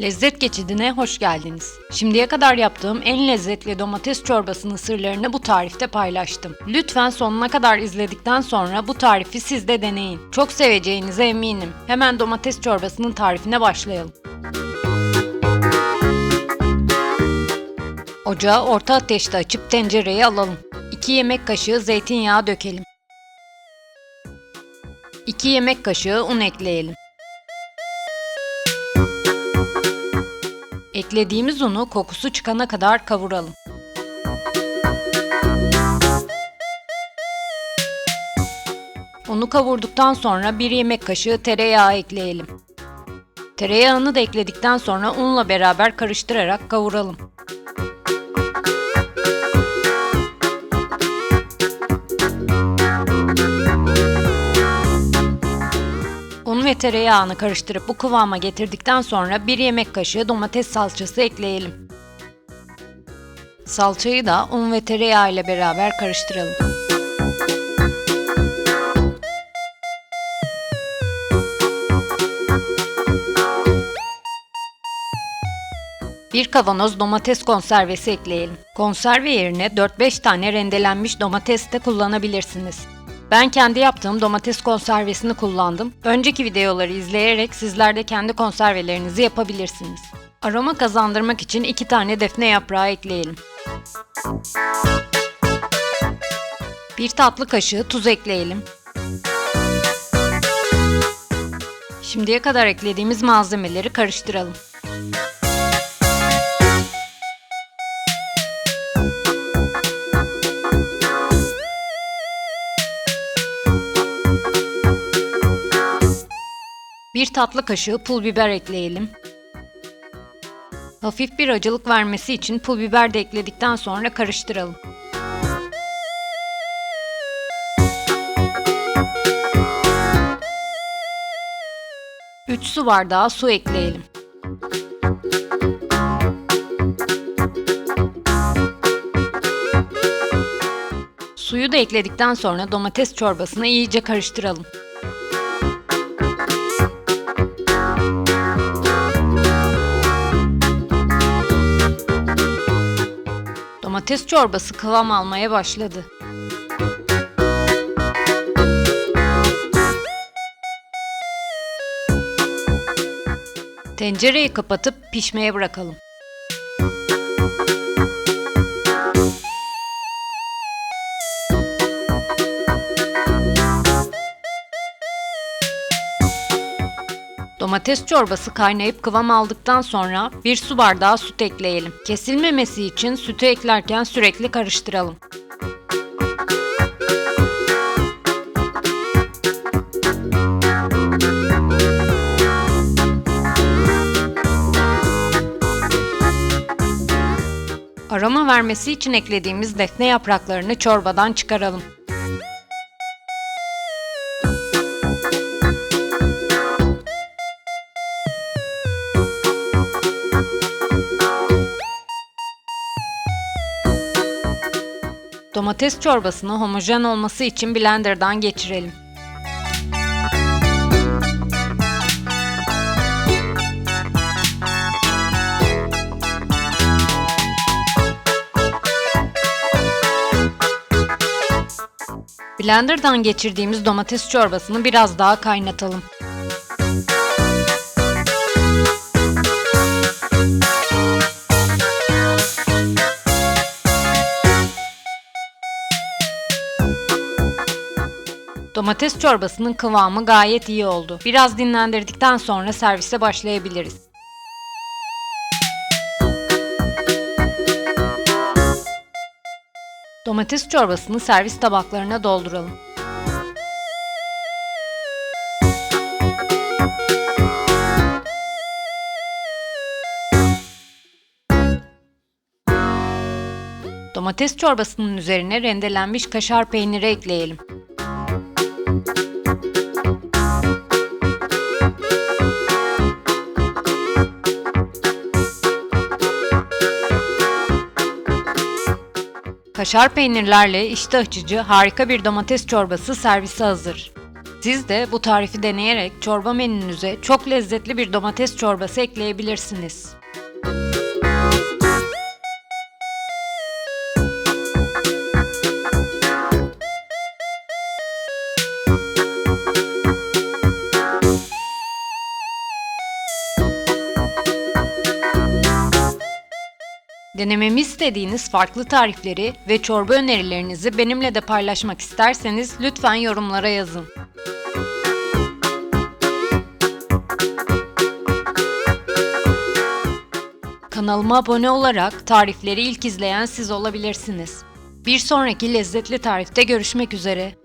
Lezzet Geçidi'ne hoş geldiniz. Şimdiye kadar yaptığım en lezzetli domates çorbasının sırlarını bu tarifte paylaştım. Lütfen sonuna kadar izledikten sonra bu tarifi siz de deneyin. Çok seveceğinize eminim. Hemen domates çorbasının tarifine başlayalım. Ocağı orta ateşte açıp tencereyi alalım. 2 yemek kaşığı zeytinyağı dökelim. 2 yemek kaşığı un ekleyelim. Eklediğimiz unu kokusu çıkana kadar kavuralım. Unu kavurduktan sonra 1 yemek kaşığı tereyağı ekleyelim. Tereyağını da ekledikten sonra unla beraber karıştırarak kavuralım. Un ve tereyağını karıştırıp bu kıvama getirdikten sonra 1 yemek kaşığı domates salçası ekleyelim. Salçayı da un ve tereyağı ile beraber karıştıralım. Bir kavanoz domates konservesi ekleyelim. Konserve yerine 4-5 tane rendelenmiş domates de kullanabilirsiniz. Ben kendi yaptığım domates konservesini kullandım. Önceki videoları izleyerek sizler de kendi konservelerinizi yapabilirsiniz. Aroma kazandırmak için 2 tane defne yaprağı ekleyelim. 1 tatlı kaşığı tuz ekleyelim. Şimdiye kadar eklediğimiz malzemeleri karıştıralım. Bir tatlı kaşığı pul biber ekleyelim. Hafif bir acılık vermesi için pul biber de ekledikten sonra karıştıralım. Üç su bardağı su ekleyelim. Suyu da ekledikten sonra domates çorbasını iyice karıştıralım. Domates çorbası kıvam almaya başladı. Tencereyi kapatıp pişmeye bırakalım. Domates çorbası kaynayıp kıvam aldıktan sonra 1 su bardağı süt ekleyelim. Kesilmemesi için sütü eklerken sürekli karıştıralım. Aroma vermesi için eklediğimiz defne yapraklarını çorbadan çıkaralım. Domates çorbasını homojen olması için blenderdan geçirelim. Blenderdan geçirdiğimiz domates çorbasını biraz daha kaynatalım. Domates çorbasının kıvamı gayet iyi oldu. Biraz dinlendirdikten sonra servise başlayabiliriz. Domates çorbasını servis tabaklarına dolduralım. Domates çorbasının üzerine rendelenmiş kaşar peyniri ekleyelim. Kaşar peynirlerle iştah açıcı harika bir domates çorbası servise hazır. Siz de bu tarifi deneyerek çorba menünüze çok lezzetli bir domates çorbası ekleyebilirsiniz. Denememi istediğiniz farklı tarifleri ve çorba önerilerinizi benimle de paylaşmak isterseniz lütfen yorumlara yazın. Kanalıma abone olarak tarifleri ilk izleyen siz olabilirsiniz. Bir sonraki lezzetli tarifte görüşmek üzere.